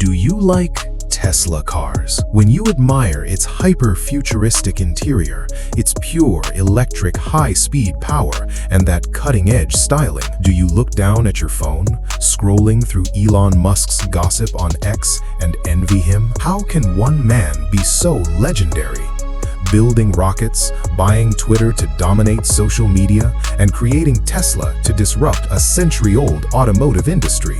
Do you like Tesla cars? When you admire its hyper-futuristic interior, its pure electric high-speed power, and that cutting-edge styling, do you look down at your phone, scrolling through Elon Musk's gossip on X and envy him? How can one man be so legendary? Building rockets, buying Twitter to dominate social media, and creating Tesla to disrupt a century-old automotive industry,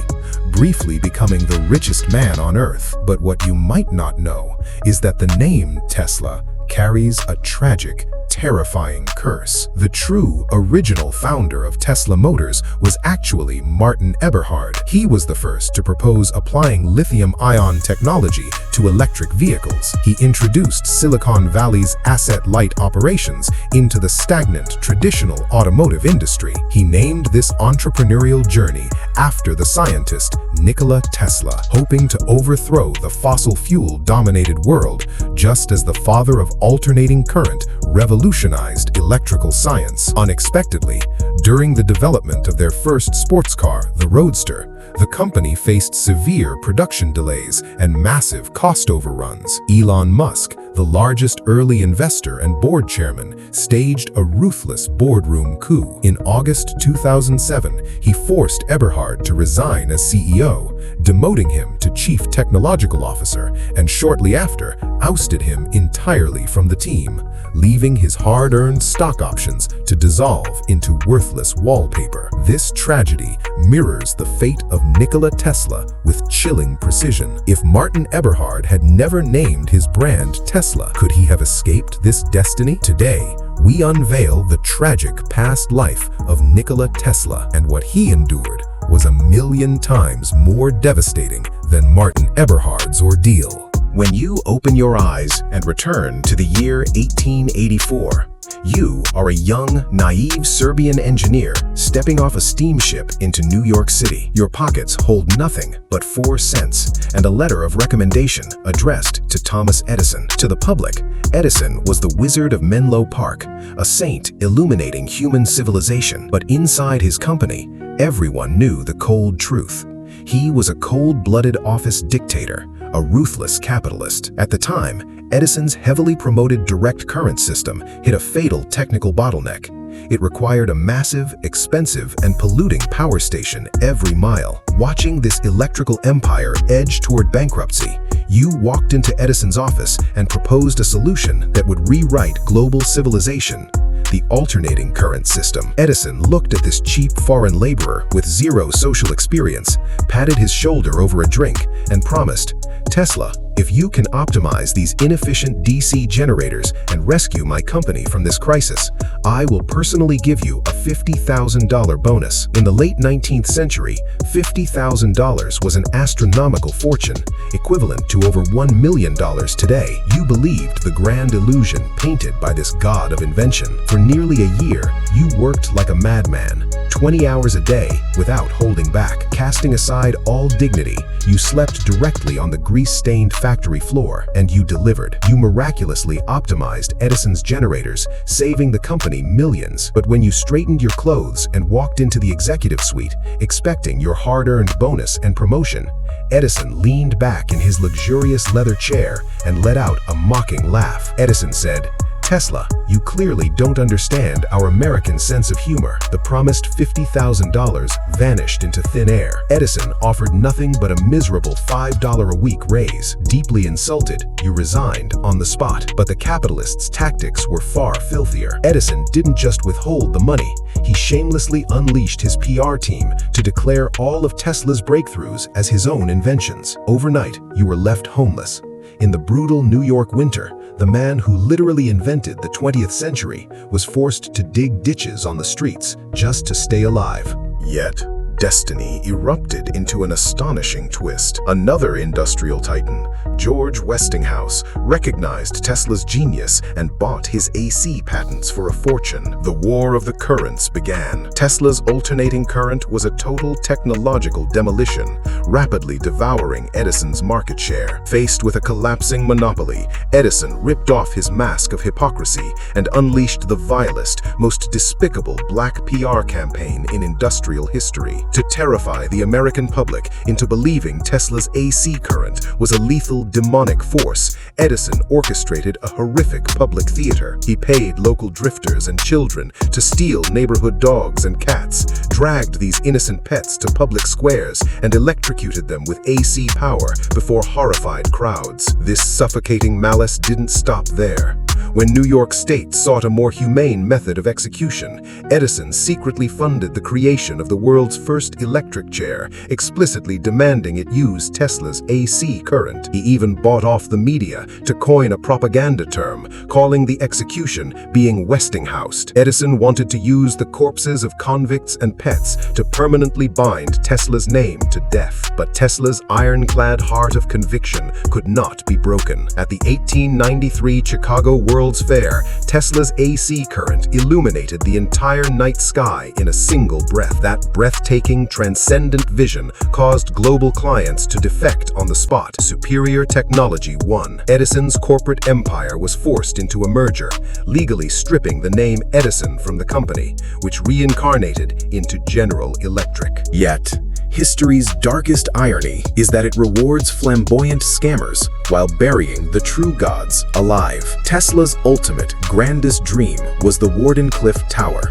briefly becoming the richest man on Earth. But what you might not know is that the name Tesla carries a tragic, terrifying curse. The true, original founder of Tesla Motors was actually Martin Eberhard. He was the first to propose applying lithium-ion technology to electric vehicles. He introduced Silicon Valley's asset-light operations into the stagnant, traditional automotive industry. He named this entrepreneurial journey after the scientist Nikola Tesla, hoping to overthrow the fossil fuel-dominated world, just as the father of alternating current revolutionized electrical science. Unexpectedly, during the development of their first sports car, the Roadster, the company faced severe production delays and massive cost overruns. Elon Musk, the largest early investor and board chairman, staged a ruthless boardroom coup. In August 2007, he forced Eberhard to resign as CEO, demoting him to Chief Technological Officer, and shortly after, ousted him entirely from the team, leaving his hard-earned stock options to dissolve into worthless wallpaper. This tragedy mirrors the fate of Nikola Tesla with chilling precision. If Martin Eberhard had never named his brand Tesla, could he have escaped this destiny? Today, we unveil the tragic past life of Nikola Tesla, and what he endured was 1,000,000 times more devastating than Martin Eberhard's ordeal. When you open your eyes and return to the year 1884, you are a young, naive Serbian engineer stepping off a steamship into New York City. Your pockets hold nothing but 4 cents and a letter of recommendation addressed to Thomas Edison. To the public, Edison was the Wizard of Menlo Park, a saint illuminating human civilization. But inside his company, everyone knew the cold truth. He was a cold-blooded office dictator, a ruthless capitalist. At the time, Edison's heavily promoted direct current system hit a fatal technical bottleneck. It required a massive, expensive, and polluting power station every mile. Watching this electrical empire edge toward bankruptcy, you walked into Edison's office and proposed a solution that would rewrite global civilization: the alternating current system. Edison looked at this cheap foreign laborer with zero social experience, patted his shoulder over a drink, and promised, "Tesla, if you can optimize these inefficient DC generators and rescue my company from this crisis, I will personally give you a $50,000 bonus." In the late 19th century, $50,000 was an astronomical fortune, equivalent to over $1 million today. You believed the grand illusion painted by this god of invention. For nearly a year, you worked like a madman, 20 hours a day without holding back. Casting aside all dignity, you slept directly on the grease-stained factory floor, and you delivered. You miraculously optimized Edison's generators, saving the company millions. But when you straightened your clothes and walked into the executive suite, expecting your hard-earned bonus and promotion, Edison leaned back in his luxurious leather chair and let out a mocking laugh. Edison said, "Tesla, you clearly don't understand our American sense of humor." The promised $50,000 vanished into thin air. Edison offered nothing but a miserable $5 a week raise. Deeply insulted, you resigned on the spot. But the capitalist's tactics were far filthier. Edison didn't just withhold the money, he shamelessly unleashed his PR team to declare all of Tesla's breakthroughs as his own inventions. Overnight, you were left homeless. In the brutal New York winter, the man who literally invented the 20th century was forced to dig ditches on the streets just to stay alive. Yet, destiny erupted into an astonishing twist. Another industrial titan, George Westinghouse, recognized Tesla's genius and bought his AC patents for a fortune. The war of the currents began. Tesla's alternating current was a total technological demolition, rapidly devouring Edison's market share. Faced with a collapsing monopoly, Edison ripped off his mask of hypocrisy and unleashed the vilest, most despicable black PR campaign in industrial history. To terrify the American public into believing Tesla's AC current was a lethal demonic force, Edison orchestrated a horrific public theater. He paid local drifters and children to steal neighborhood dogs and cats, dragged these innocent pets to public squares, and electrocuted them with AC power before horrified crowds. This suffocating malice didn't stop there. When New York State sought a more humane method of execution, Edison secretly funded the creation of the world's first electric chair, explicitly demanding it use Tesla's AC current. He even bought off the media to coin a propaganda term, calling the execution being Westinghoused. Edison wanted to use the corpses of convicts and pets to permanently bind Tesla's name to death. But Tesla's ironclad heart of conviction could not be broken. At the 1893 Chicago World's Fair, Tesla's AC current illuminated the entire night sky in a single breath. That breathtaking, transcendent vision caused global clients to defect on the spot. Superior technology won. Edison's corporate empire was forced into a merger, legally stripping the name Edison from the company, which reincarnated into General Electric. Yet, history's darkest irony is that it rewards flamboyant scammers while burying the true gods alive. Tesla's ultimate, grandest dream was the Wardenclyffe Tower,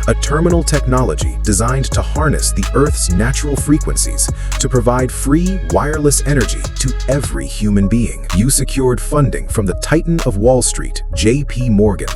a terminal technology designed to harness the Earth's natural frequencies to provide free, wireless energy to every human being. You secured funding from the Titan of Wall Street, J.P. Morgan.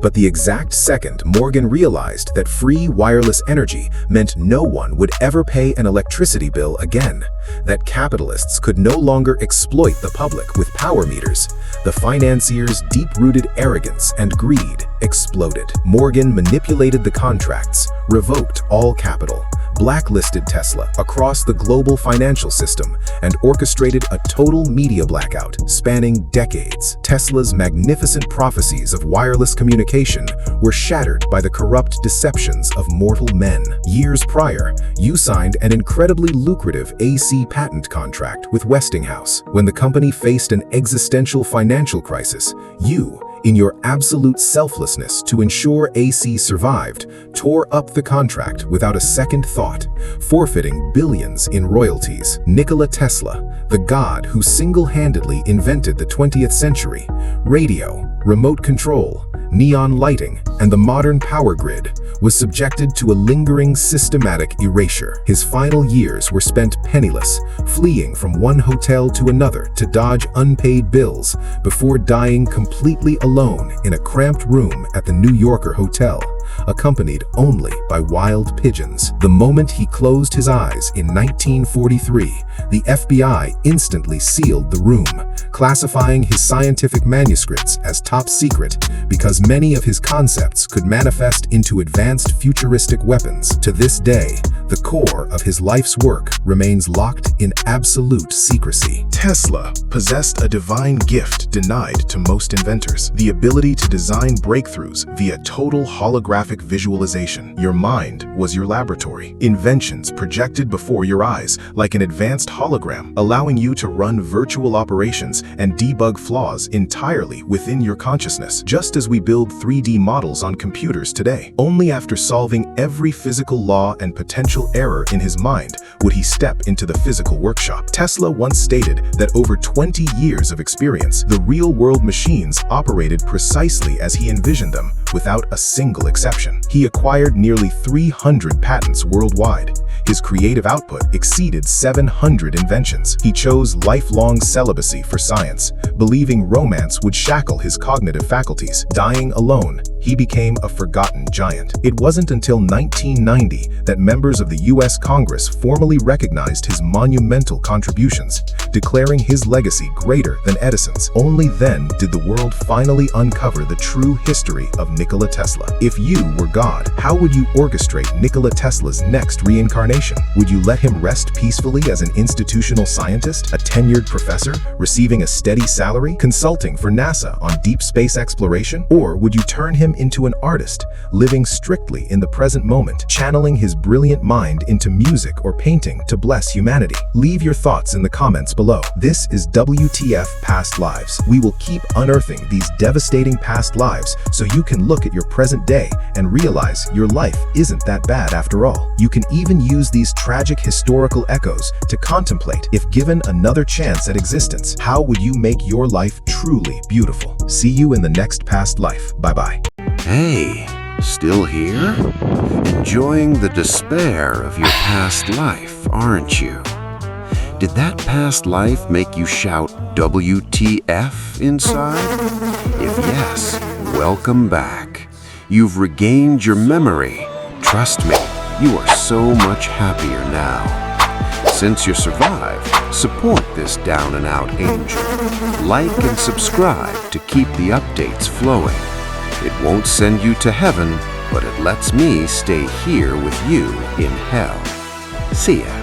But the exact second Morgan realized that free wireless energy meant no one would ever pay an electricity bill again, that capitalists could no longer exploit the public with power meters, the financiers' deep-rooted arrogance and greed exploded. Morgan manipulated the contracts, revoked all capital, blacklisted Tesla across the global financial system, and orchestrated a total media blackout spanning decades. Tesla's magnificent prophecies of wireless communication were shattered by the corrupt deceptions of mortal men. Years prior, you signed an incredibly lucrative AC patent contract with Westinghouse. When the company faced an existential financial crisis, you, in your absolute selflessness to ensure AC survived, tore up the contract without a second thought, forfeiting billions in royalties. Nikola Tesla, the god who single-handedly invented the 20th century, radio, remote control, neon lighting, and the modern power grid, was subjected to a lingering systematic erasure. His final years were spent penniless, fleeing from one hotel to another to dodge unpaid bills, before dying completely alone in a cramped room at the New Yorker hotel, accompanied only by wild pigeons. The moment he closed his eyes in 1943, the FBI instantly sealed the room, classifying his scientific manuscripts as top secret because many of his concepts could manifest into advanced futuristic weapons. To this day, the core of his life's work remains locked in absolute secrecy. Tesla possessed a divine gift denied to most inventors: the ability to design breakthroughs via total holographic visualization. Your mind was your laboratory. Inventions projected before your eyes like an advanced hologram, allowing you to run virtual operations and debug flaws entirely within your consciousness. Just as we build 3D models on computers today, only after solving every physical law and potential error in his mind would he step into the physical workshop. Tesla once stated that over 20 years of experience, the real-world machines operated precisely as he envisioned them, without a single exception. He acquired nearly 300 patents worldwide. His creative output exceeded 700 inventions. He chose lifelong celibacy for science, believing romance would shackle his cognitive faculties. Dying alone, he became a forgotten giant. It wasn't until 1990 that members of the U.S. Congress formally recognized his monumental contributions, declaring his legacy greater than Edison's. Only then did the world finally uncover the true history of Nikola Tesla. If you were God, how would you orchestrate Nikola Tesla's next reincarnation? Would you let him rest peacefully as an institutional scientist, a tenured professor, receiving a steady salary, consulting for NASA on deep space exploration? Or would you turn him into an artist, living strictly in the present moment, channeling his brilliant mind into music or painting to bless humanity? Leave your thoughts in the comments below. This is WTF Past Lives. We will keep unearthing these devastating past lives so you can look look at your present day and realize your life isn't that bad after all. You can even use these tragic historical echoes to contemplate, if given another chance at existence, how would you make your life truly beautiful? See you in the next past life. Bye-bye. Hey, still here? Enjoying the despair of your past life, aren't you? Did that past life make you shout WTF inside? If yes, welcome back. You've regained your memory. Trust me, you are so much happier now. Since you survived, support this down and out angel. Like and subscribe to keep the updates flowing. It won't send you to heaven, but it lets me stay here with you in hell. See ya.